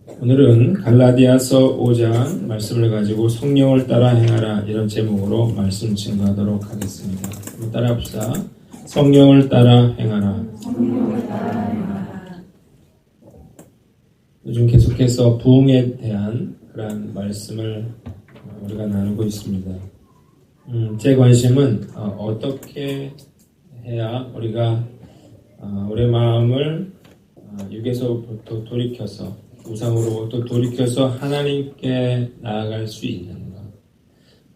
오늘은 갈라디아서 5장 말씀을 가지고 성령을 따라 행하라 이런 제목으로 말씀 증거하도록 하겠습니다. 한번 따라합시다. 성령을 따라 행하라. 요즘 계속해서 부흥에 대한 그런 말씀을 우리가 나누고 있습니다. 제 관심은 어떻게 해야 우리가 우리의 마음을 육에서부터 돌이켜서 우상으로부터 돌이켜서 하나님께 나아갈 수 있는가?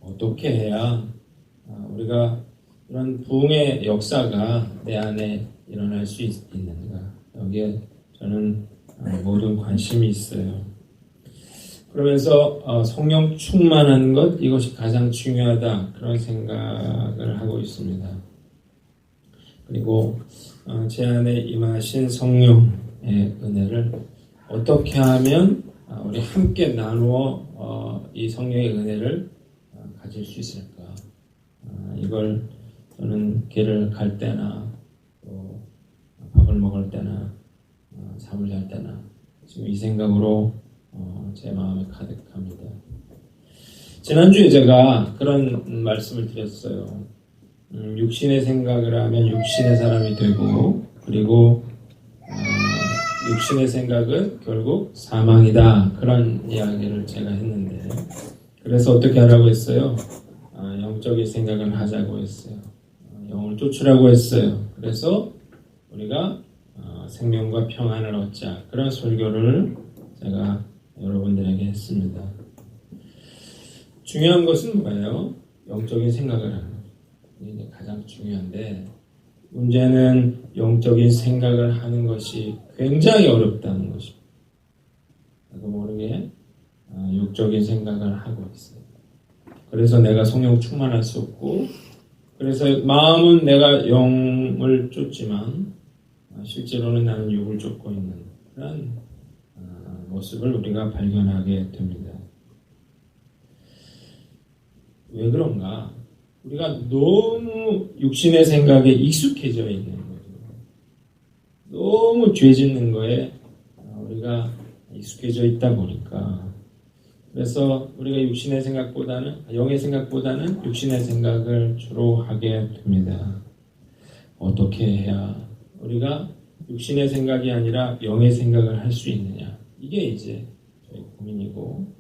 어떻게 해야 우리가 이런 부흥의 역사가 내 안에 일어날 수 있는가? 여기에 저는 모든 관심이 있어요. 그러면서 성령 충만한 것 이것이 가장 중요하다 그런 생각을 하고 있습니다. 그리고 제 안에 임하신 성령의 은혜를 어떻게 하면 우리 함께 나누어 이 성령의 은혜를 가질 수 있을까? 이걸 저는 길을 갈 때나 또 밥을 먹을 때나 잠을 잘 때나 지금 이 생각으로 제 마음에 가득합니다. 지난주에 제가 그런 말씀을 드렸어요. 육신의 생각을 하면 육신의 사람이 되고 그리고 육신의 생각은 결국 사망이다. 그런 이야기를 제가 했는데 그래서 어떻게 하라고 했어요? 영적인 생각을 하자고 했어요. 영을 쫓으라고 했어요. 그래서 우리가 생명과 평안을 얻자. 그런 설교를 제가 여러분들에게 했습니다. 중요한 것은 뭐예요? 영적인 생각을 하는 것. 이게 가장 중요한데 문제는 영적인 생각을 하는 것이 굉장히 어렵다는 것입니다. 나도 모르게 육적인 생각을 하고 있어요. 그래서 내가 성령 충만할 수 없고 그래서 마음은 내가 영을 쫓지만 실제로는 나는 육을 쫓고 있는 그런 모습을 우리가 발견하게 됩니다. 왜 그런가? 우리가 너무 육신의 생각에 익숙해져 있는 거죠. 너무 죄 짓는 거에 우리가 익숙해져 있다 보니까 그래서 우리가 육신의 생각보다는 영의 생각보다는 육신의 생각을 주로 하게 됩니다. 어떻게 해야 우리가 육신의 생각이 아니라 영의 생각을 할 수 있느냐? 이게 이제 저희 고민이고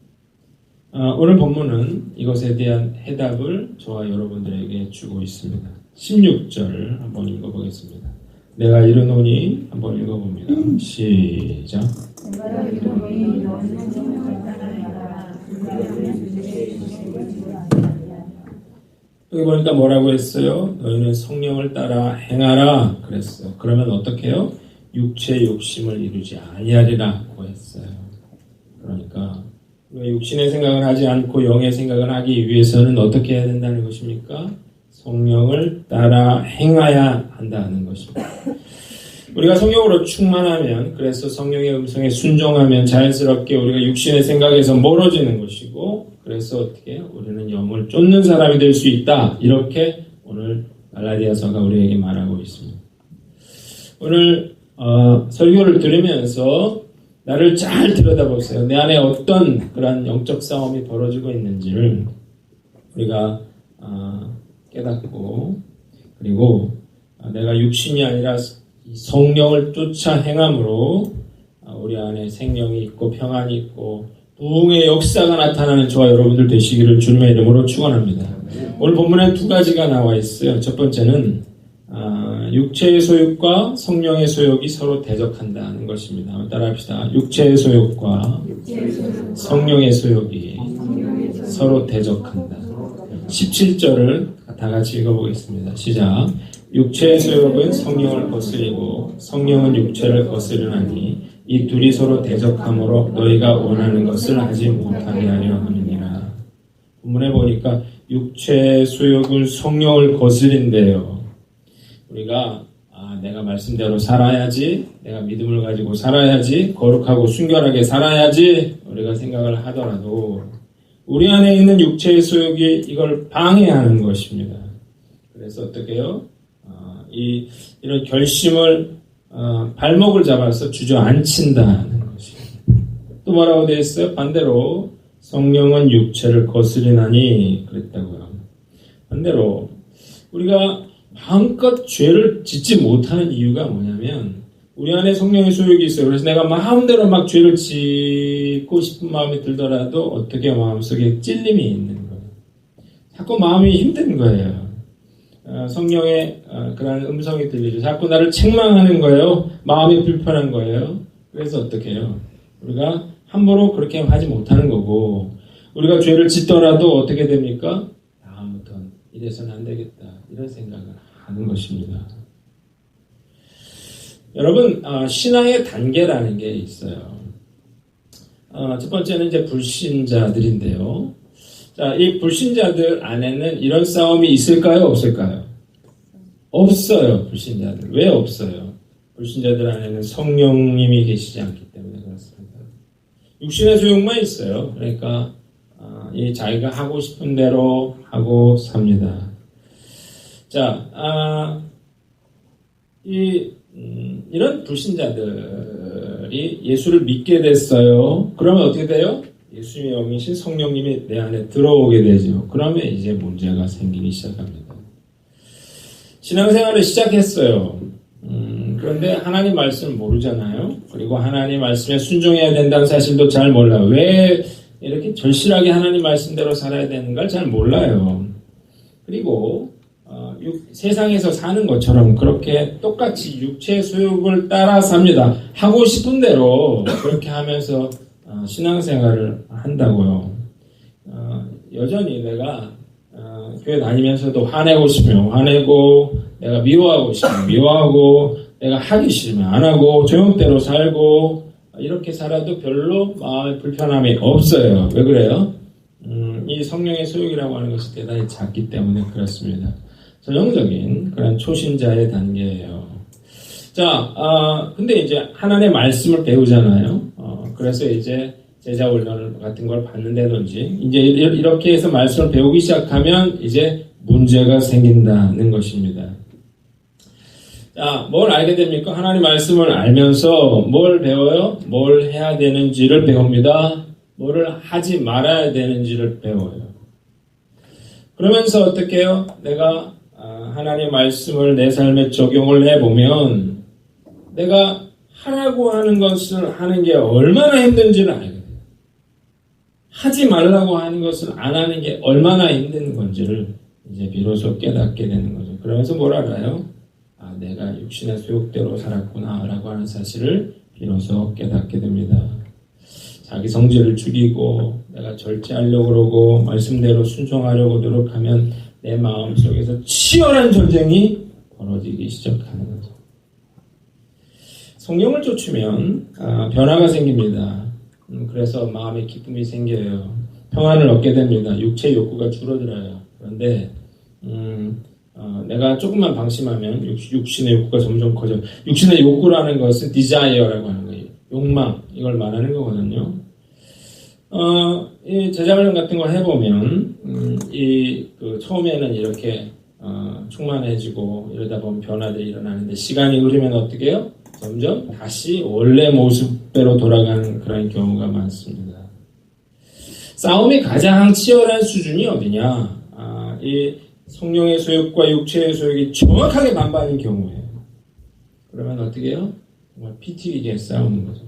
오늘 본문은 이것에 대한 해답을 저와 여러분들에게 주고 있습니다. 16절 한번 읽어보겠습니다. 내가 이르노니 한번 읽어봅니다. 시작. 여기 보니까 뭐라고 했어요? 너희는 성령을 따라 행하라 그랬어요. 그러면 어떻게 해요? 육체의 욕심을 이루지 아니하리라고 했어요. 그러니까 육신의 생각을 하지 않고 영의 생각을 하기 위해서는 어떻게 해야 된다는 것입니까? 성령을 따라 행해야 한다는 것입니다. 우리가 성령으로 충만하면 그래서 성령의 음성에 순종하면 자연스럽게 우리가 육신의 생각에서 멀어지는 것이고 그래서 어떻게 해요? 우리는 영을 쫓는 사람이 될 수 있다. 이렇게 오늘 갈라디아서가 우리에게 말하고 있습니다. 오늘 설교를 들으면서 나를 잘 들여다보세요. 내 안에 어떤 그런 영적 싸움이 벌어지고 있는지를 우리가 깨닫고 그리고 내가 육신이 아니라 성령을 쫓아 행함으로 우리 안에 생명이 있고 평안이 있고 부흥의 역사가 나타나는 저와 여러분들 되시기를 주님의 이름으로 축원합니다. 오늘 본문에 두 가지가 나와 있어요. 첫 번째는 육체의 소욕과 성령의 소욕이 서로 대적한다는 것입니다. 한번 따라합시다. 육체의 소욕과 성령의 소욕이 서로 대적한다. 17절을 다 같이 읽어보겠습니다. 시작. 육체의 소욕은 성령을 거스리고 성령은 육체를 거스르나니 이 둘이 서로 대적함으로 너희가 원하는 것을 하지 못하게 하려 함이니라. 본문에 보니까 육체의 소욕은 성령을 거스린대요. 우리가 내가 말씀대로 살아야지, 내가 믿음을 가지고 살아야지, 거룩하고 순결하게 살아야지 우리가 생각을 하더라도 우리 안에 있는 육체의 소욕이 이걸 방해하는 것입니다. 그래서 어떻게 해요? 이런 결심을 발목을 잡아서 주저앉힌다는 것입니다. 또 뭐라고 되어 있어요? 반대로 성령은 육체를 거스리나니 그랬다고요. 반대로 우리가 마음껏 죄를 짓지 못하는 이유가 뭐냐면 우리 안에 성령의 소욕이 있어요. 그래서 내가 마음대로 막 죄를 짓고 싶은 마음이 들더라도 어떻게 마음속에 찔림이 있는 거예요. 자꾸 마음이 힘든 거예요. 성령의 그런 음성이 들리죠. 자꾸 나를 책망하는 거예요. 마음이 불편한 거예요. 그래서 어떻게 해요? 우리가 함부로 그렇게 하지 못하는 거고 우리가 죄를 짓더라도 어떻게 됩니까? 다음부터는 이래서는 안 되겠다. 이런 생각을 하는 것입니다. 여러분, 신앙의 단계라는 게 있어요. 첫 번째는 이제 불신자들인데요. 자, 이 불신자들 안에는 이런 싸움이 있을까요? 없을까요? 없어요, 불신자들. 왜 없어요? 불신자들 안에는 성령님이 계시지 않기 때문에 그렇습니다. 육신의 소욕만 있어요. 그러니까, 이 자기가 하고 싶은 대로 하고 삽니다. 자, 이런 불신자들이 예수를 믿게 됐어요. 그러면 어떻게 돼요? 예수님의 영이신 성령님이 내 안에 들어오게 되죠. 그러면 이제 문제가 생기기 시작합니다. 신앙생활을 시작했어요. 그런데 하나님 말씀을 모르잖아요. 그리고 하나님 말씀에 순종해야 된다는 사실도 잘 몰라요. 왜 이렇게 절실하게 하나님 말씀대로 살아야 되는가를 잘 몰라요. 그리고 세상에서 사는 것처럼 그렇게 똑같이 육체의 소욕을 따라 삽니다. 하고 싶은 대로 그렇게 하면서 신앙생활을 한다고요. 여전히 내가 교회 다니면서도 화내고 싶으면 화내고 내가 미워하고 싶으면 미워하고 내가 하기 싫으면 안 하고 조용대로 살고 이렇게 살아도 별로 마음의 불편함이 없어요. 왜 그래요? 이 성령의 소욕이라고 하는 것이 대단히 작기 때문에 그렇습니다. 전형적인 그런 초신자의 단계예요. 자, 근데 이제 하나님의 말씀을 배우잖아요. 그래서 이제 제자 훈련 같은 걸 받는다든지 이제 이렇게 해서 말씀을 배우기 시작하면 이제 문제가 생긴다는 것입니다. 자, 뭘 알게 됩니까? 하나님 말씀을 알면서 뭘 배워요? 뭘 해야 되는지를 배웁니다. 뭐를 하지 말아야 되는지를 배워요. 그러면서 어떻게 해요? 내가 하나님의 말씀을 내 삶에 적용을 해보면 내가 하라고 하는 것을 하는 게 얼마나 힘든지를 알게 돼요. 하지 말라고 하는 것을 안 하는 게 얼마나 힘든 건지를 이제 비로소 깨닫게 되는 거죠. 그러면서 뭘 알아요? 내가 육신의 소욕대로 살았구나 라고 하는 사실을 비로소 깨닫게 됩니다. 자기 성질을 죽이고 내가 절제하려고 그러고 말씀대로 순종하려고 노력하면 내 마음속에서 치열한 전쟁이 벌어지기 시작하는 거죠. 성령을 쫓으면 변화가 생깁니다. 그래서 마음에 기쁨이 생겨요. 평안을 얻게 됩니다. 육체의 욕구가 줄어들어요. 그런데 내가 조금만 방심하면 육신의 욕구가 점점 커져요. 육신의 욕구라는 것은 desire라고 하는 거예요. 욕망, 이걸 말하는 거거든요. 이 제자훈련 같은 걸 해보면 처음에는 이렇게 충만해지고 이러다 보면 변화들이 일어나는데 시간이 흐르면 어떻게 해요? 점점 다시 원래 모습대로 돌아가는 그런 경우가 많습니다. 싸움이 가장 치열한 수준이 어디냐? 이 성령의 소욕과 육체의 소욕이 정확하게 반반인 경우에요. 그러면 어떻게 해요? 정말 피 튀기게 싸우는 거죠.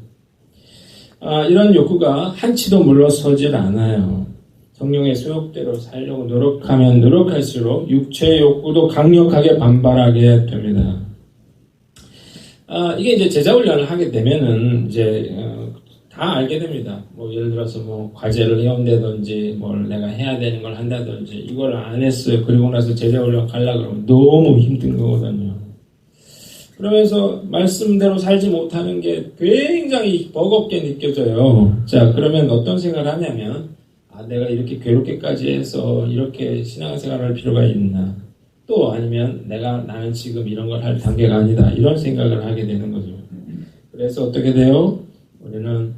이런 욕구가 한치도 물러서질 않아요. 성령의 소욕대로 살려고 노력하면 노력할수록 육체의 욕구도 강력하게 반발하게 됩니다. 이게 이제 제자훈련을 하게 되면은 이제 다 알게 됩니다. 뭐 예를 들어서 뭐 과제를 해온다든지 뭘 내가 해야 되는 걸 한다든지 이걸 안 했어요. 그리고 나서 제자훈련 가려고 그러면 너무 힘든 거거든요. 그러면서 말씀대로 살지 못하는 게 굉장히 버겁게 느껴져요. 자, 그러면 어떤 생각을 하냐면 내가 이렇게 괴롭게까지 해서 이렇게 신앙생활을 할 필요가 있나? 또 아니면 나는 지금 이런 걸 할 단계가 아니다. 이런 생각을 하게 되는 거죠. 그래서 어떻게 돼요? 우리는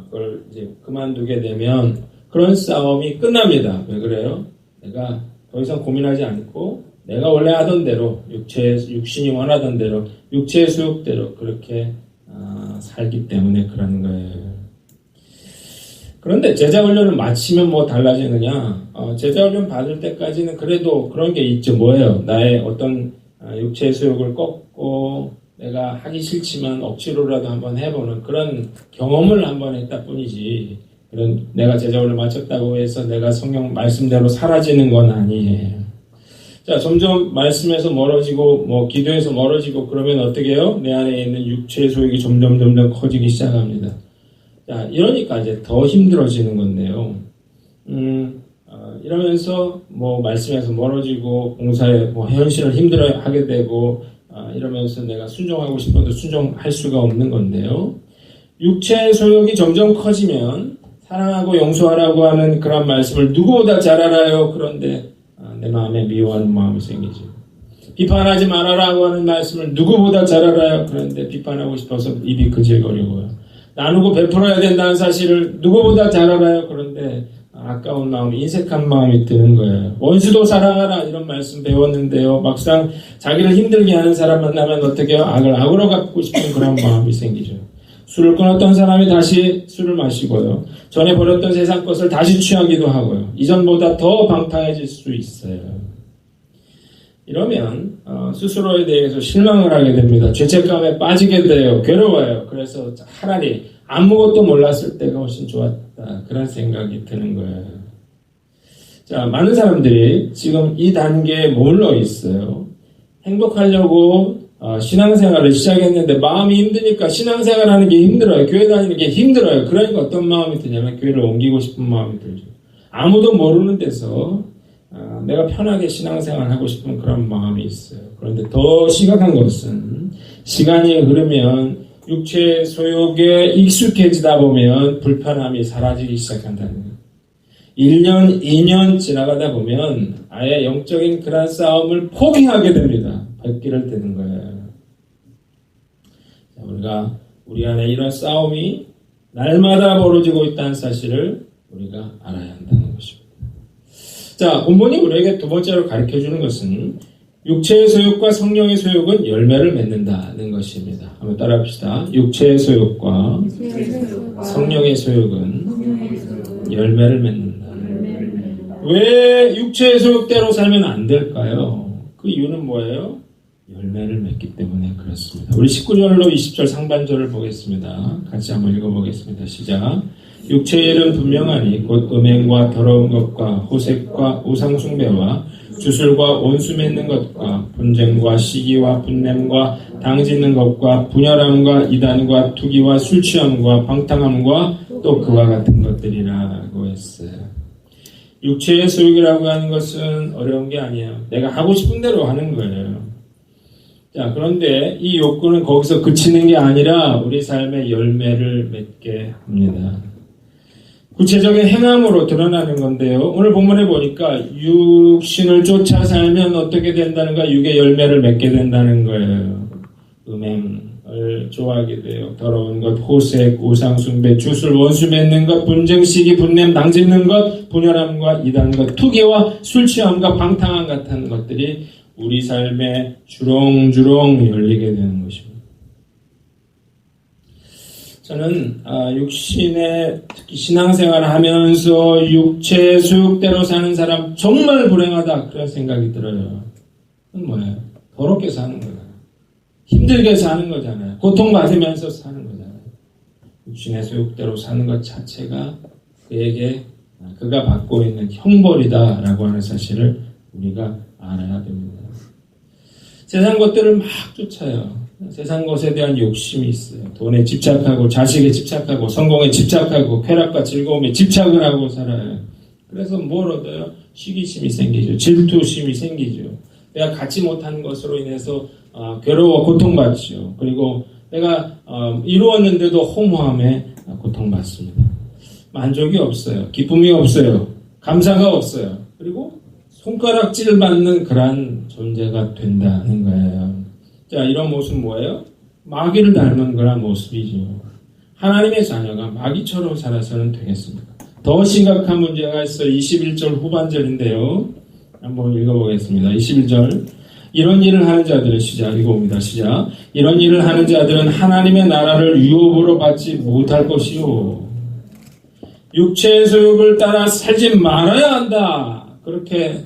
그걸 이제 그만두게 되면 그런 싸움이 끝납니다. 왜 그래요? 내가 더 이상 고민하지 않고 내가 원래 하던 대로 육신이 원하던 대로 육체의 소욕대로 그렇게 살기 때문에 그러는 거예요. 그런데 제자훈련을 마치면 뭐 달라지느냐? 제자훈련 받을 때까지는 그래도 그런 게 있죠. 뭐예요? 나의 어떤 육체의 소욕을 꺾고 내가 하기 싫지만 억지로라도 한번 해보는 그런 경험을 한번 했다 뿐이지. 그런 내가 제자훈련을 마쳤다고 해서 내가 성경 말씀대로 사라지는 건 아니에요. 자, 점점 말씀에서 멀어지고 뭐 기도에서 멀어지고 그러면 어떻게 해요? 내 안에 있는 육체의 소욕이 점점 커지기 시작합니다. 자, 이러니까 이제 더 힘들어지는 건데요. 이러면서 뭐 말씀에서 멀어지고 봉사에 뭐 현실을 힘들어하게 되고 이러면서 내가 순종하고 싶어도 순종할 수가 없는 건데요. 육체의 소욕이 점점 커지면 사랑하고 용서하라고 하는 그런 말씀을 누구보다 잘 알아요. 그런데 내 마음에 미워하는 마음이 생기죠. 비판하지 말아라고 하는 말씀을 누구보다 잘 알아요. 그런데 비판하고 싶어서 입이 그질거리고요. 나누고 베풀어야 된다는 사실을 누구보다 잘 알아요. 그런데 아까운 마음, 인색한 마음이 드는 거예요. 원수도 사랑하라 이런 말씀 배웠는데요. 막상 자기를 힘들게 하는 사람 만나면 어떻게 해요? 악으로 갚고 싶은 그런 마음이 생기죠. 술을 끊었던 사람이 다시 술을 마시고요. 전에 버렸던 세상 것을 다시 취하기도 하고요. 이전보다 더 방탕해질 수 있어요. 이러면 스스로에 대해서 실망을 하게 됩니다. 죄책감에 빠지게 돼요. 괴로워요. 그래서 차라리 아무것도 몰랐을 때가 훨씬 좋았다. 그런 생각이 드는 거예요. 자, 많은 사람들이 지금 이 단계에 머물러 있어요. 행복하려고 신앙생활을 시작했는데 마음이 힘드니까 신앙생활하는 게 힘들어요. 교회 다니는 게 힘들어요. 그러니까 어떤 마음이 드냐면 교회를 옮기고 싶은 마음이 들죠. 아무도 모르는 데서 내가 편하게 신앙생활을 하고 싶은 그런 마음이 있어요. 그런데 더 심각한 것은 시간이 흐르면 육체의 소욕에 익숙해지다 보면 불편함이 사라지기 시작한다는 거예요. 1년, 2년 지나가다 보면 아예 영적인 그런 싸움을 포기하게 됩니다. 발길을 드는 거예요. 우리가 우리 안에 이런 싸움이 날마다 벌어지고 있다는 사실을 우리가 알아야 한다는 것입니다. 자, 본문이 우리에게 두 번째로 가르쳐주는 것은 육체의 소욕과 성령의 소욕은 열매를 맺는다는 것입니다. 한번 따라합시다. 육체의 소욕과 성령의 소욕은 열매를 맺는다. 왜 육체의 소욕대로 살면 안 될까요? 그 이유는 뭐예요? 열매를 맺기 때문에 그렇습니다. 우리 19절로 20절 상반절을 보겠습니다. 같이 한번 읽어보겠습니다. 시작. 육체의 일은 분명하니 곧 음행과 더러운 것과 호색과 우상숭배와 주술과 원수 맺는 것과 분쟁과 시기와 분냄과 당짓는 것과 분열함과 이단과 투기와 술취함과 방탕함과 또 그와 같은 것들이라고 했어요. 육체의 소욕이라고 하는 것은 어려운 게 아니에요. 내가 하고 싶은 대로 하는 거예요. 자, 그런데 이 욕구는 거기서 그치는 게 아니라 우리 삶의 열매를 맺게 합니다. 구체적인 행함으로 드러나는 건데요. 오늘 본문에 보니까 육신을 쫓아 살면 어떻게 된다는가? 육의 열매를 맺게 된다는 거예요. 음행을 좋아하게 돼요. 더러운 것, 호색, 우상숭배, 주술, 원수 맺는 것, 분쟁, 시기, 분냄, 당짓는 것, 분열함과 이단과 투기와 술취함과 방탕함 같은 것들이 우리 삶에 주렁주렁 열리게 되는 것입니다. 저는 육신의 특히 신앙생활을 하면서 육체의 소욕대로 사는 사람 정말 불행하다 그런 생각이 들어요. 그건 뭐예요? 더럽게 사는 거잖아요. 힘들게 사는 거잖아요. 고통받으면서 사는 거잖아요. 육신의 소욕대로 사는 것 자체가 그에게 그가 받고 있는 형벌이다라고 하는 사실을 우리가 알아야 됩니다. 세상 것들을 막 쫓아요. 세상 것에 대한 욕심이 있어요. 돈에 집착하고 자식에 집착하고 성공에 집착하고 쾌락과 즐거움에 집착을 하고 살아요. 그래서 뭘 얻어요? 시기심이 생기죠. 질투심이 생기죠. 내가 갖지 못한 것으로 인해서 괴로워 고통받죠. 그리고 내가 이루었는데도 허무함에 고통받습니다. 만족이 없어요. 기쁨이 없어요. 감사가 없어요. 그리고 손가락질 받는 그러한 존재가 된다는 거예요. 자, 이런 모습은 뭐예요? 마귀를 닮은 그런 모습이죠. 하나님의 자녀가 마귀처럼 살아서는 되겠습니까? 더 심각한 문제가 있어요. 21절 후반절인데요. 한번 읽어보겠습니다. 21절. 이런 일을 하는 자들은 시작 읽어봅니다. 시작. 이런 일을 하는 자들은 하나님의 나라를 유업으로 받지 못할 것이요. 육체의 소욕을 따라 살지 말아야 한다. 그렇게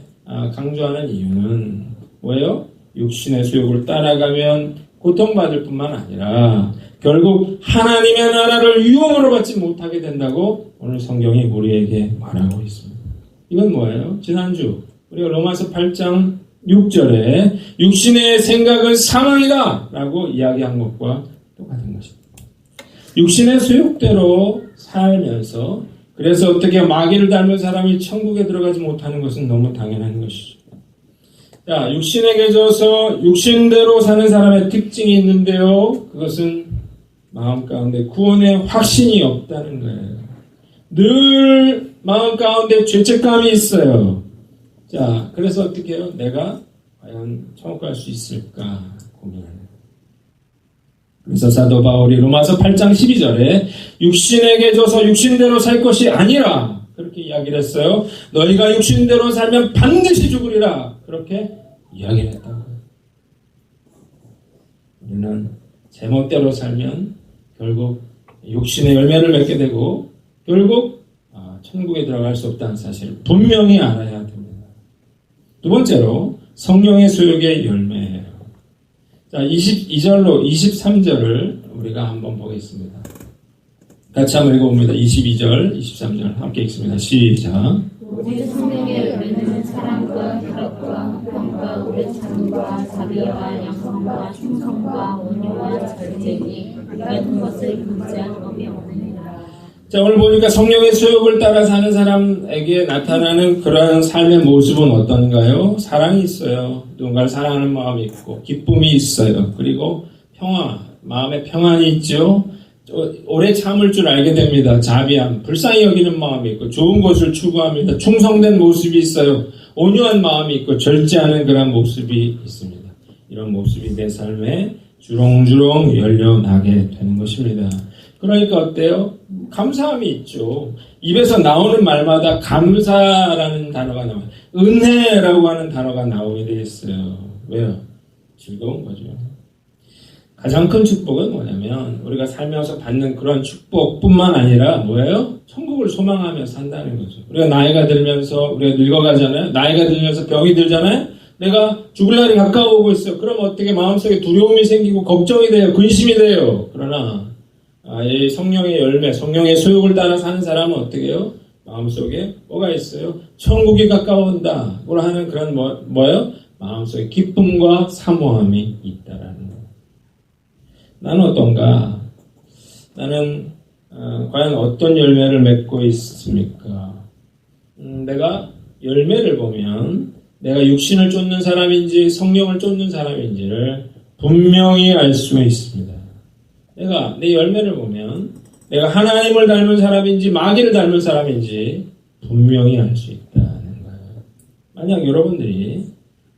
강조하는 이유는 뭐예요? 육신의 소욕을 따라가면 고통받을 뿐만 아니라 결국 하나님의 나라를 유업으로 받지 못하게 된다고 오늘 성경이 우리에게 말하고 있습니다. 이건 뭐예요? 지난주 우리가 로마서 8장 6절에 육신의 생각은 사망이다 라고 이야기한 것과 똑같은 것입니다. 육신의 소욕대로 살면서 그래서 어떻게 마귀를 닮은 사람이 천국에 들어가지 못하는 것은 너무 당연한 것이죠. 자, 육신에게 져서 육신대로 사는 사람의 특징이 있는데요. 그것은 마음 가운데 구원의 확신이 없다는 거예요. 늘 마음 가운데 죄책감이 있어요. 자, 그래서 어떻게 해요? 내가 과연 천국 갈 수 있을까 고민하는 거예요. 그래서 사도 바울이 로마서 8장 12절에 육신에게 져서 육신대로 살 것이 아니라 그렇게 이야기를 했어요. 너희가 육신대로 살면 반드시 죽으리라. 그렇게 이야기를 했다고요. 우리는 제멋대로 살면 결국 육신의 열매를 맺게 되고 결국 천국에 들어갈 수 없다는 사실을 분명히 알아야 됩니다. 두 번째로 성령의 소욕의 열매예요. 자, 22절로 23절을 우리가 한번 보겠습니다. 같이 한번 읽어봅니다. 22절, 23절 함께 읽습니다. 시작. 오직 성령의 열매는 사랑과 희락과 평과 오래 참음과 자비와 양성과 충성과 온유와 절제니 이 같은 것을 금지한 법이 없느니라. 자, 오늘 보니까 성령의 소욕을 따라 사는 사람에게 나타나는 그러한 삶의 모습은 어떤가요? 사랑이 있어요. 누군가를 사랑하는 마음이 있고 기쁨이 있어요. 그리고 평화, 마음의 평안이 있죠. 오래 참을 줄 알게 됩니다. 자비함, 불쌍히 여기는 마음이 있고 좋은 것을 추구합니다. 충성된 모습이 있어요. 온유한 마음이 있고 절제하는 그런 모습이 있습니다. 이런 모습이 내 삶에 주렁주렁 열려나게 되는 것입니다. 그러니까 어때요? 감사함이 있죠. 입에서 나오는 말마다 감사라는 단어가 나와요. 은혜라고 하는 단어가 나오게 되어 있어요. 왜요? 즐거운 거죠. 가장 큰 축복은 뭐냐면 우리가 살면서 받는 그런 축복뿐만 아니라 뭐예요? 천국을 소망하며 산다는 거죠. 우리가 나이가 들면서 우리가 늙어가잖아요. 나이가 들면서 병이 들잖아요. 내가 죽을 날이 가까워오고 있어요. 그럼 어떻게 마음속에 두려움이 생기고 걱정이 돼요. 근심이 돼요. 그러나 이 성령의 열매, 성령의 소욕을 따라 사는 사람은 어떻게 해요? 마음속에 뭐가 있어요? 천국이 가까워온다. 뭐라 하는 그런 뭐예요? 마음속에 기쁨과 사모함이 있다라는 거예요. 나는 어떤가? 나는 과연 어떤 열매를 맺고 있습니까? 내가 열매를 보면 내가 육신을 쫓는 사람인지 성령을 쫓는 사람인지를 분명히 알 수가 있습니다. 내가 내 열매를 보면 내가 하나님을 닮은 사람인지 마귀를 닮은 사람인지 분명히 알 수 있다는 거예요. 만약 여러분들이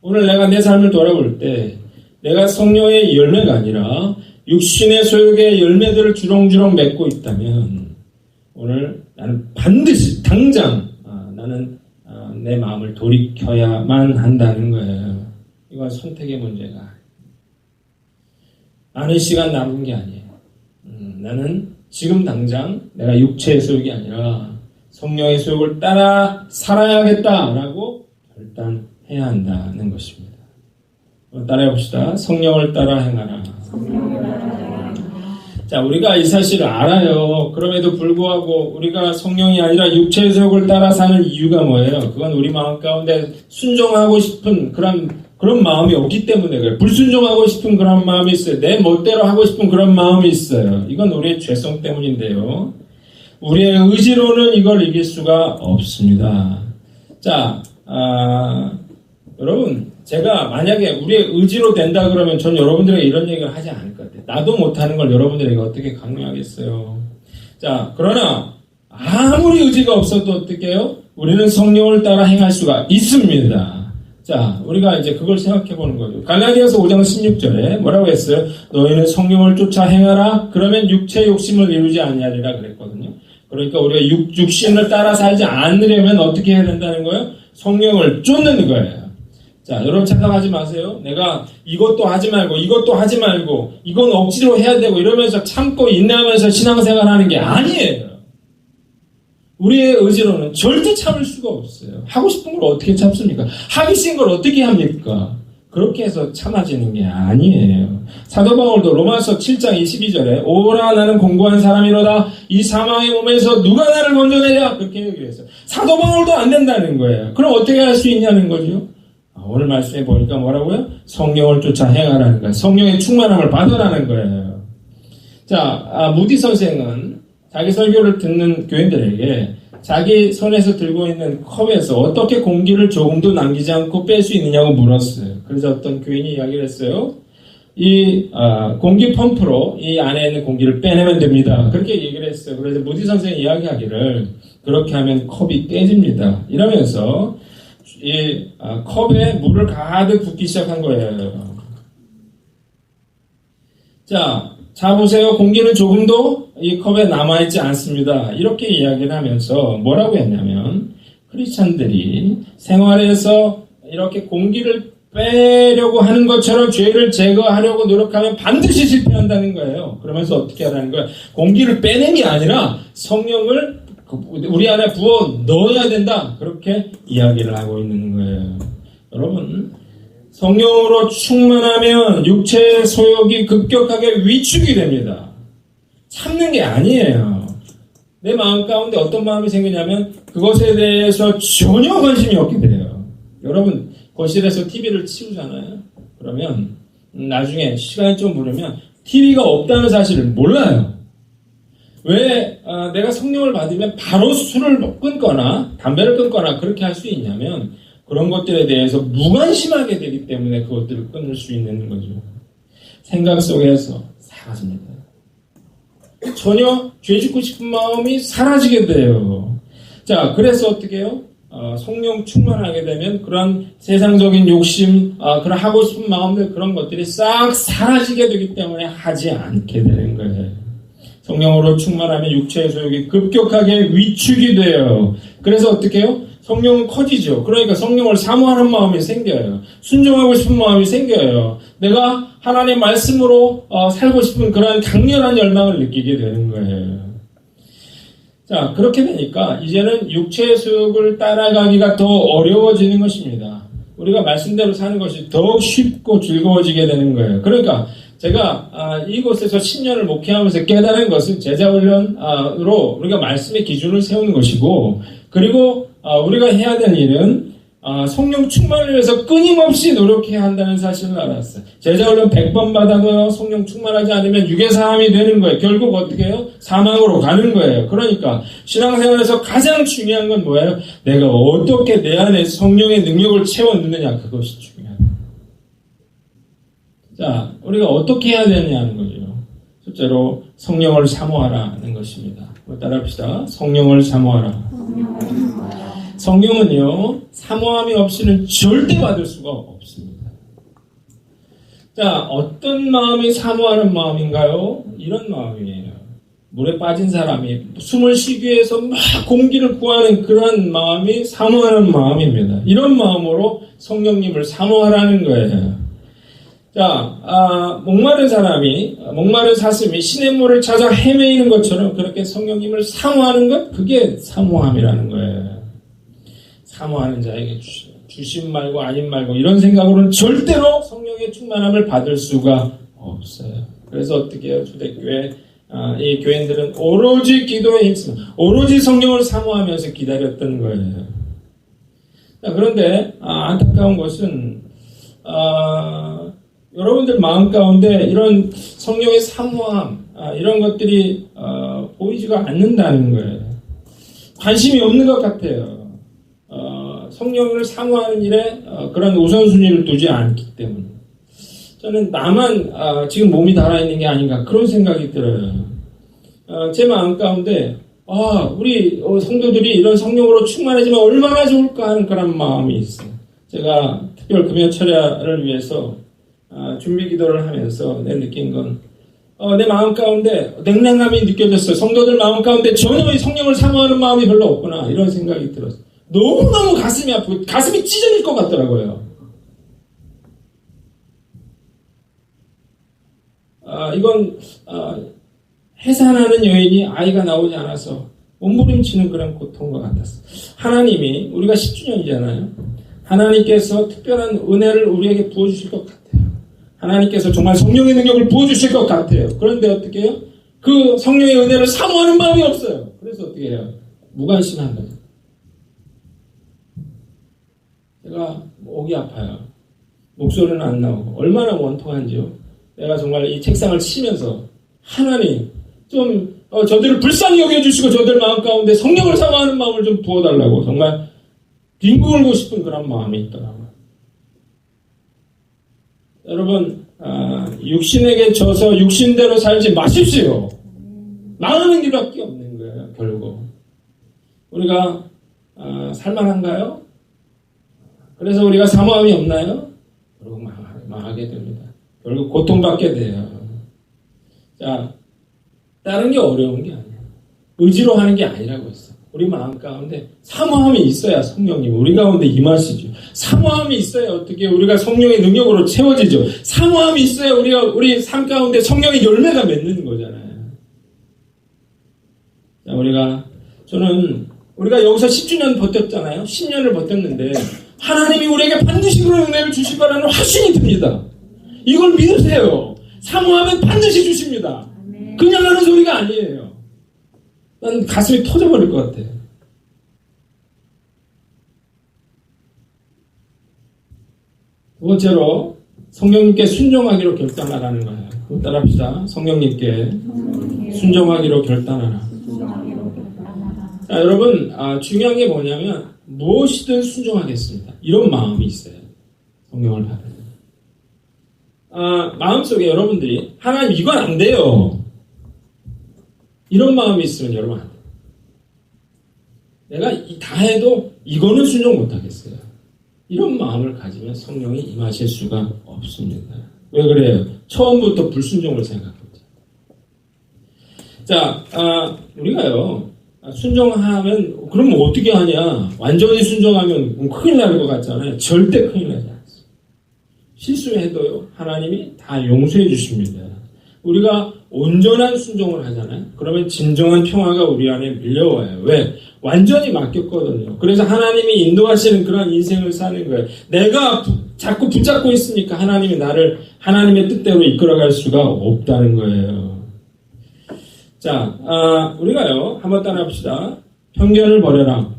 오늘 내가 내 삶을 돌아볼 때 내가 성령의 열매가 아니라 육신의 소욕의 열매들을 주렁주렁 맺고 있다면 오늘 나는 반드시 당장 나는 내 마음을 돌이켜야만 한다는 거예요. 이건 선택의 문제가 많은 시간 남은 게 아니에요. 나는 지금 당장 내가 육체의 소욕이 아니라 성령의 소욕을 따라 살아야겠다라고 결단해야 한다는 것입니다. 따라해봅시다. 성령을 따라 행하라. 자, 우리가 이 사실을 알아요. 그럼에도 불구하고 우리가 성령이 아니라 육체의 소욕을 따라 사는 이유가 뭐예요? 그건 우리 마음 가운데 순종하고 싶은 그런 마음이 없기 때문에 그래요. 불순종하고 싶은 그런 마음이 있어요. 내 멋대로 하고 싶은 그런 마음이 있어요. 이건 우리의 죄성 때문인데요. 우리의 의지로는 이걸 이길 수가 없습니다. 자, 여러분, 제가 만약에 우리의 의지로 된다 그러면 전 여러분들에게 이런 얘기를 하지 않을 것 같아요. 나도 못하는 걸 여러분들에게 어떻게 강요하겠어요. 자, 그러나 아무리 의지가 없어도 어떻게 해요? 우리는 성령을 따라 행할 수가 있습니다. 자, 우리가 이제 그걸 생각해 보는 거죠. 갈라디아서 5장 16절에 뭐라고 했어요? 너희는 성령을 쫓아 행하라. 그러면 육체의 욕심을 이루지 아니하리라 그랬거든요. 그러니까 우리가 육신을 따라 살지 않으려면 어떻게 해야 된다는 거예요? 성령을 쫓는 거예요. 자, 여러분 착각하지 마세요. 내가 이것도 하지 말고 이것도 하지 말고 이건 억지로 해야 되고 이러면서 참고 인내하면서 신앙생활 하는 게 아니에요. 우리의 의지로는 절대 참을 수가 없어요. 하고 싶은 걸 어떻게 참습니까? 하기 싫은 걸 어떻게 합니까? 그렇게 해서 참아지는 게 아니에요. 사도 바울도 로마서 7장 22절에 오라 나는 공고한 사람이로다 이 사망의 몸에서 누가 나를 건져내랴 그렇게 얘기를 했어요. 사도 바울도 안 된다는 거예요. 그럼 어떻게 할 수 있냐는 거죠. 오늘 말씀해 보니까 뭐라고요? 성령을 쫓아 행하라는 거예요. 성령의 충만함을 받으라는 거예요. 자, 무디 선생은 자기 설교를 듣는 교인들에게 자기 손에서 들고 있는 컵에서 어떻게 공기를 조금도 남기지 않고 뺄 수 있느냐고 물었어요. 그래서 어떤 교인이 이야기를 했어요. 이 공기 펌프로 이 안에 있는 공기를 빼내면 됩니다. 그렇게 얘기를 했어요. 그래서 무디 선생이 이야기하기를 그렇게 하면 컵이 깨집니다. 이러면서 이 컵에 물을 가득 붓기 시작한 거예요. 자 보세요. 공기는 조금도 이 컵에 남아있지 않습니다. 이렇게 이야기를 하면서 뭐라고 했냐면 크리스찬들이 생활에서 이렇게 공기를 빼려고 하는 것처럼 죄를 제거하려고 노력하면 반드시 실패한다는 거예요. 그러면서 어떻게 하라는 거예요? 공기를 빼는 게 아니라 성령을 우리 안에 부어 넣어야 된다. 그렇게 이야기를 하고 있는 거예요. 여러분, 성령으로 충만하면 육체의 소욕이 급격하게 위축이 됩니다. 참는 게 아니에요. 내 마음 가운데 어떤 마음이 생기냐면 그것에 대해서 전혀 관심이 없게 돼요. 여러분, 거실에서 TV를 치우잖아요. 그러면 나중에 시간이 좀 부르면 TV가 없다는 사실을 몰라요. 왜 내가 성령을 받으면 바로 술을 끊거나 담배를 끊거나 그렇게 할 수 있냐면 그런 것들에 대해서 무관심하게 되기 때문에 그것들을 끊을 수 있는 거죠. 생각 속에서 사라집니다. 전혀 죄짓고 싶은 마음이 사라지게 돼요. 자, 그래서 어떻게 해요? 성령 충만하게 되면 그런 세상적인 욕심, 그런 하고 싶은 마음들 그런 것들이 싹 사라지게 되기 때문에 하지 않게 되는 거예요. 성령으로 충만하면 육체의 소욕이 급격하게 위축이 돼요. 그래서 어떻게 해요? 성령은 커지죠. 그러니까 성령을 사모하는 마음이 생겨요. 순종하고 싶은 마음이 생겨요. 내가 하나님의 말씀으로 살고 싶은 그런 강렬한 열망을 느끼게 되는 거예요. 자, 그렇게 되니까 이제는 육체의 소욕을 따라가기가 더 어려워지는 것입니다. 우리가 말씀대로 사는 것이 더욱 쉽고 즐거워지게 되는 거예요. 그러니까 제가 이곳에서 10년을 목회하면서 깨달은 것은 제자훈련으로 우리가 말씀의 기준을 세우는 것이고, 그리고 우리가 해야 되는 일은 성령 충만을 위해서 끊임없이 노력해야 한다는 사실을 알았어요. 제자훈련 100번 받아도 성령 충만하지 않으면 육의 사람이 되는 거예요. 결국 어떻게 해요? 사망으로 가는 거예요. 그러니까 신앙생활에서 가장 중요한 건 뭐예요? 내가 어떻게 내 안에 성령의 능력을 채워 넣느냐, 그것이 중요해요. 자, 우리가 어떻게 해야 되느냐는 거죠. 첫째로 성령을 사모하라는 것입니다. 따라합시다. 성령을 사모하라. 성령은요, 사모함이 없이는 절대 받을 수가 없습니다. 자, 어떤 마음이 사모하는 마음인가요? 이런 마음이에요. 물에 빠진 사람이 숨을 쉬기 위해서 막 공기를 구하는 그런 마음이 사모하는 마음입니다. 이런 마음으로 성령님을 사모하라는 거예요. 자, 목마른 사슴이 시냇물을 찾아 헤매이는 것처럼 그렇게 성령님을 사모하는 것, 그게 사모함이라는 거예요. 사모하는 자에게 주심 말고 아님 말고 이런 생각으로는 절대로 성령의 충만함을 받을 수가 없어요. 그래서 어떻게 해요? 초대교회 이 교인들은 오로지 기도에 힘쓰며 오로지 성령을 사모하면서 기다렸던 거예요. 자, 그런데 안타까운 것은 여러분들 마음 가운데 이런 성령의 사모함 이런 것들이 보이지가 않는다는 거예요. 관심이 없는 것 같아요. 성령을 사모하는 일에 그런 우선순위를 두지 않기 때문에 저는 나만 지금 몸이 달아있는 게 아닌가 그런 생각이 들어요. 제 마음 가운데 우리 성도들이 이런 성령으로 충만해지면 얼마나 좋을까 하는 그런 마음이 있어요. 제가 특별 금요 철야를 위해서 준비 기도를 하면서 내 느낀 건 내 마음 가운데 냉랭함이 느껴졌어요. 성도들 마음 가운데 전혀 성령을 사모하는 마음이 별로 없구나 이런 생각이 들었어요. 너무너무 가슴이 아프고 가슴이 찢어질 것 같더라고요. 이건 해산하는 여인이 아이가 나오지 않아서 몸부림치는 그런 고통과 같았어. 하나님이 우리가 10주년이잖아요. 하나님께서 특별한 은혜를 우리에게 부어주실 것 같아요. 하나님께서 정말 성령의 능력을 부어주실 것 같아요. 그런데 어떻게 해요? 그 성령의 은혜를 사모하는 마음이 없어요. 그래서 어떻게 해요? 무관심한 거죠. 제가 목이 아파요. 목소리는 안 나오고 얼마나 원통한지요. 내가 정말 이 책상을 치면서 하나님 좀 저들을 불쌍히 여겨주시고 저들 마음 가운데 성령을 사모하는 마음을 좀 부어달라고 정말 뒹굴고 싶은 그런 마음이 있더라고요. 여러분 육신에게 져서 육신대로 살지 마십시오. 망하는 길밖에 없는 거예요. 결국 우리가 살만한가요? 그래서 우리가 사모함이 없나요? 결국 망하게 됩니다. 결국 고통받게 돼요. 자, 다른 게 어려운 게 아니에요. 의지로 하는 게 아니라고 했어. 우리 마음 가운데 사모함이 있어야 성령님 우리 가운데 임하시죠. 사모함이 있어야 어떻게 우리가 성령의 능력으로 채워지죠. 사모함이 있어야 우리 삶 가운데 성령의 열매가 맺는 거잖아요. 자, 우리가 여기서 10주년 버텼잖아요. 10년을 버텼는데 하나님이 우리에게 반드시 그런 은혜를 주실 거라는 확신이 듭니다. 이걸 믿으세요. 사모하면 반드시 주십니다. 그냥 하는 소리가 아니에요. 난 가슴이 터져버릴 것 같아요. 두 번째로 성령님께 순종하기로 결단하라는 거예요. 그럼 따라합시다. 성령님께 순종하기로 결단하라. 자, 여러분 중요한 게 뭐냐면 무엇이든 순종하겠습니다. 이런 마음이 있어요. 성령을 받으면. 마음속에 여러분들이 하나님 이건 안 돼요. 이런 마음이 있으면 여러분 안 돼요. 내가 다 해도 이거는 순종 못하겠어요. 이런 마음을 가지면 성령이 임하실 수가 없습니다. 왜 그래요? 처음부터 불순종을 생각했죠. 자, 우리가요 순종하면 그럼 뭐 어떻게 하냐? 완전히 순종하면 큰일 날 것 같잖아요. 절대 큰일 나지 않습니다. 실수해도요 하나님이 다 용서해 주십니다. 우리가 온전한 순종을 하잖아요. 그러면 진정한 평화가 우리 안에 밀려와요. 왜? 완전히 맡겼거든요. 그래서 하나님이 인도하시는 그런 인생을 사는 거예요. 내가 자꾸 붙잡고 있으니까 하나님이 나를 하나님의 뜻대로 이끌어갈 수가 없다는 거예요. 자, 우리가요 한번 따라합시다. 편견을 버려라.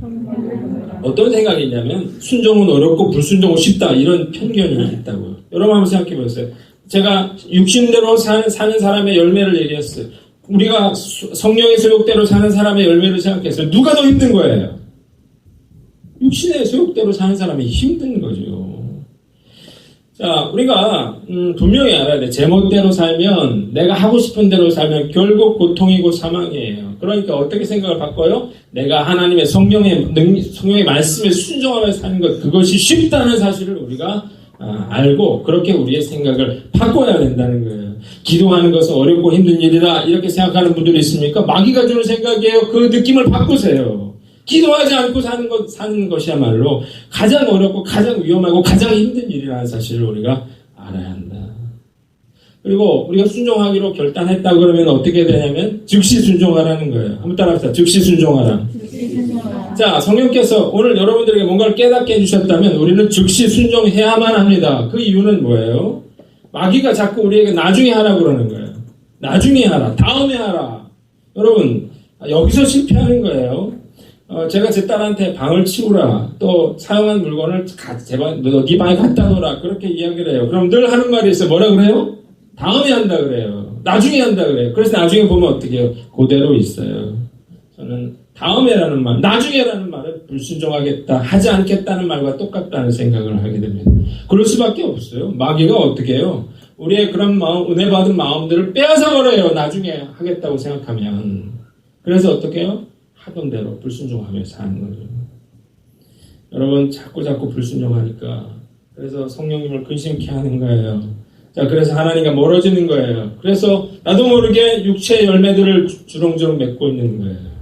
어떤 생각이 있냐면 순종은 어렵고 불순종은 쉽다 이런 편견이 있다고요. 여러분 한번 생각해 보세요. 제가 육신대로 사는 사람의 열매를 얘기했어요. 우리가 성령의 소욕대로 사는 사람의 열매를 생각했어요. 누가 더 힘든 거예요? 육신의 소욕대로 사는 사람이 힘든 거죠. 자, 우리가 분명히 알아야 돼. 제멋대로 살면 내가 하고 싶은 대로 살면 결국 고통이고 사망이에요. 그러니까 어떻게 생각을 바꿔요? 내가 하나님의 성령의 말씀에 순종하며 사는 것 그것이 쉽다는 사실을 우리가 알고 그렇게 우리의 생각을 바꿔야 된다는 거예요. 기도하는 것은 어렵고 힘든 일이다 이렇게 생각하는 분들이 있습니까? 마귀가 주는 생각이에요. 그 느낌을 바꾸세요. 기도하지 않고 사는 것이야말로 가장 어렵고 가장 위험하고 가장 힘든 일이라는 사실을 우리가 알아야 한다. 그리고 우리가 순종하기로 결단했다 그러면 어떻게 되냐면 즉시 순종하라는 거예요. 한번 따라합시다. 즉시 순종하라. 자, 성령께서 오늘 여러분들에게 뭔가를 깨닫게 해주셨다면 우리는 즉시 순종해야만 합니다. 그 이유는 뭐예요? 마귀가 자꾸 우리에게 나중에 하라 그러는 거예요. 나중에 하라. 다음에 하라. 여러분 여기서 실패하는 거예요. 제가 제 딸한테 방을 치우라. 또 사용한 물건을 네 방에 갖다 놓으라. 그렇게 이야기를 해요. 그럼 늘 하는 말이 있어요. 뭐라 그래요? 다음에 한다 그래요. 나중에 한다 그래요. 그래서 나중에 보면 어떻게 해요? 그대로 있어요. 저는 다음에라는 말, 나중에라는 말은 불순종하겠다, 하지 않겠다는 말과 똑같다는 생각을 하게 됩니다. 그럴 수밖에 없어요. 마귀가 어떻게 해요? 우리의 그런 마음, 은혜 받은 마음들을 빼앗아 버려요. 나중에 하겠다고 생각하면. 그래서 어떻게 해요? 하던 대로 불순종하며 사는 거죠. 여러분 자꾸 불순종하니까 그래서 성령님을 근심케 하는 거예요. 자, 그래서 하나님과 멀어지는 거예요. 그래서 나도 모르게 육체의 열매들을 주렁주렁 맺고 있는 거예요.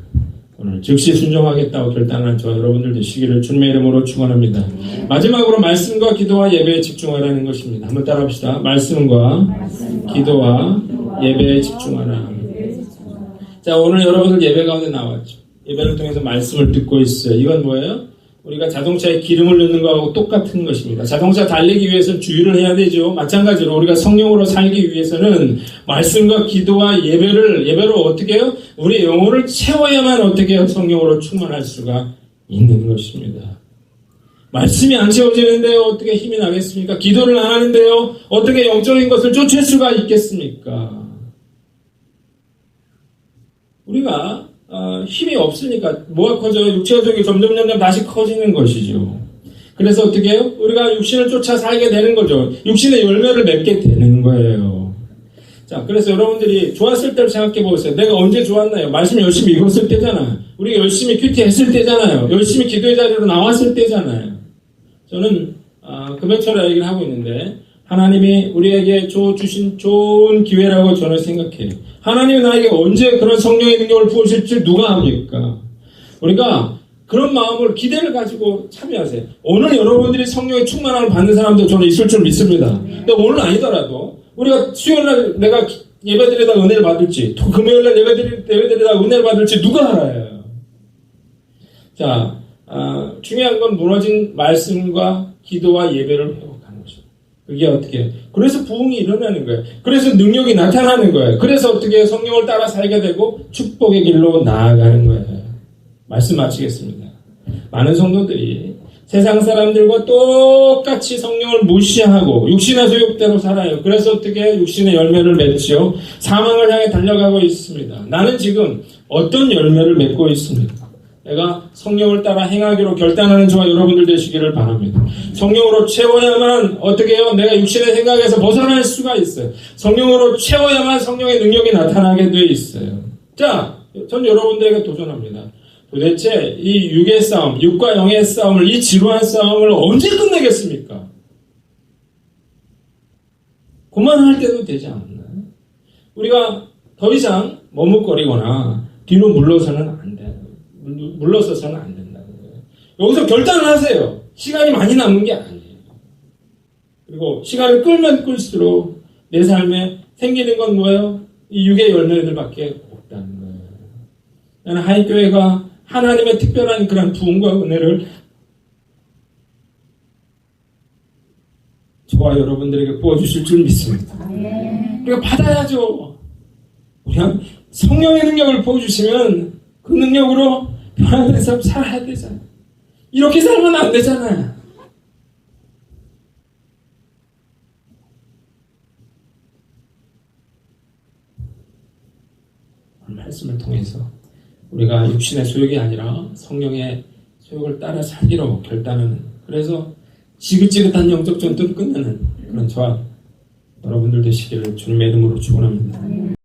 오늘 즉시 순종하겠다고 결단한 저 여러분들 되시기를 주님의 이름으로 축원합니다. 마지막으로 말씀과 기도와 예배에 집중하라는 것입니다. 한번 따라합시다. 말씀과 기도와 예배에 집중하라. 자, 오늘 여러분들 예배 가운데 나왔죠. 예배를 통해서 말씀을 듣고 있어요. 이건 뭐예요? 우리가 자동차에 기름을 넣는 거하고 똑같은 것입니다. 자동차 달리기 위해서는 주의를 해야 되죠. 마찬가지로 우리가 성령으로 살기 위해서는 말씀과 기도와 예배로 어떻게 해요? 우리 영혼을 채워야만 어떻게 해요? 성령으로 충만할 수가 있는 것입니다. 말씀이 안 채워지는데요, 어떻게 힘이 나겠습니까? 기도를 안 하는데요, 어떻게 영적인 것을 쫓을 수가 있겠습니까? 우리가 힘이 없으니까 뭐가 커져요? 육체적이 점점 다시 커지는 것이죠. 그래서 어떻게 해요? 우리가 육신을 쫓아 살게 되는 거죠. 육신의 열매를 맺게 되는 거예요. 자, 그래서 여러분들이 좋았을 때를 생각해 보세요. 내가 언제 좋았나요? 말씀 열심히 읽었을 때잖아요. 우리가 열심히 큐티했을 때잖아요. 열심히 기도의 자리로 나왔을 때잖아요. 저는 금요철에 얘기를 하고 있는데 하나님이 우리에게 주신 좋은 기회라고 저는 생각해요. 하나님이 나에게 언제 그런 성령의 능력을 부으실지 누가 압니까? 우리가 그런 마음을 기대를 가지고 참여하세요. 오늘 여러분들이 성령의 충만함을 받는 사람도 저는 있을 줄 믿습니다. 근데 오늘 아니더라도 우리가 수요일날 내가 예배드리다 은혜를 받을지 또 금요일날 예배드리다 은혜를 받을지 누가 알아요? 자, 중요한 건 무너진 말씀과 기도와 예배를 회복하는 것입니다. 그게 어떻게 해요? 그래서 부흥이 일어나는 거예요. 그래서 능력이 나타나는 거예요. 그래서 어떻게 해요? 성령을 따라 살게 되고 축복의 길로 나아가는 거예요. 말씀 마치겠습니다. 많은 성도들이 세상 사람들과 똑같이 성령을 무시하고 육신의 소욕대로 살아요. 그래서 어떻게 육신의 열매를 맺죠? 사망을 향해 달려가고 있습니다. 나는 지금 어떤 열매를 맺고 있습니까? 내가 성령을 따라 행하기로 결단하는 저와 여러분들 되시기를 바랍니다. 성령으로 채워야만 어떻게 해요? 내가 육신의 생각에서 벗어날 수가 있어요. 성령으로 채워야만 성령의 능력이 나타나게 돼 있어요. 자, 전 여러분들에게 도전합니다. 도대체 이 육의 싸움, 육과 영의 싸움을, 이 지루한 싸움을 언제 끝내겠습니까? 그만할 때도 되지 않나요? 우리가 더 이상 머뭇거리거나 뒤로 물러서는 안 돼요. 물러서서는 안 된다는 거예요. 여기서 결단을 하세요. 시간이 많이 남은 게 아니에요. 그리고 시간을 끌면 끌수록 내 삶에 생기는 건 뭐예요? 이 육의 열매들밖에 없다는 거예요. 나는 하이교회가 하나님의 특별한 그런 부흥과 은혜를 저와 여러분들에게 부어주실 줄 믿습니다. 우리가 받아야죠. 우리가 성령의 능력을 부어주시면 그 능력으로 변화된 삶 살아야 되잖아요. 이렇게 살면 안 되잖아요. 말씀을 통해서 우리가 육신의 소욕이 아니라 성령의 소욕을 따라 살기로 결단하는, 그래서 지긋지긋한 영적 전투를 끝내는 그런 저와 여러분들 되시기를 주님의 이름으로 축원합니다.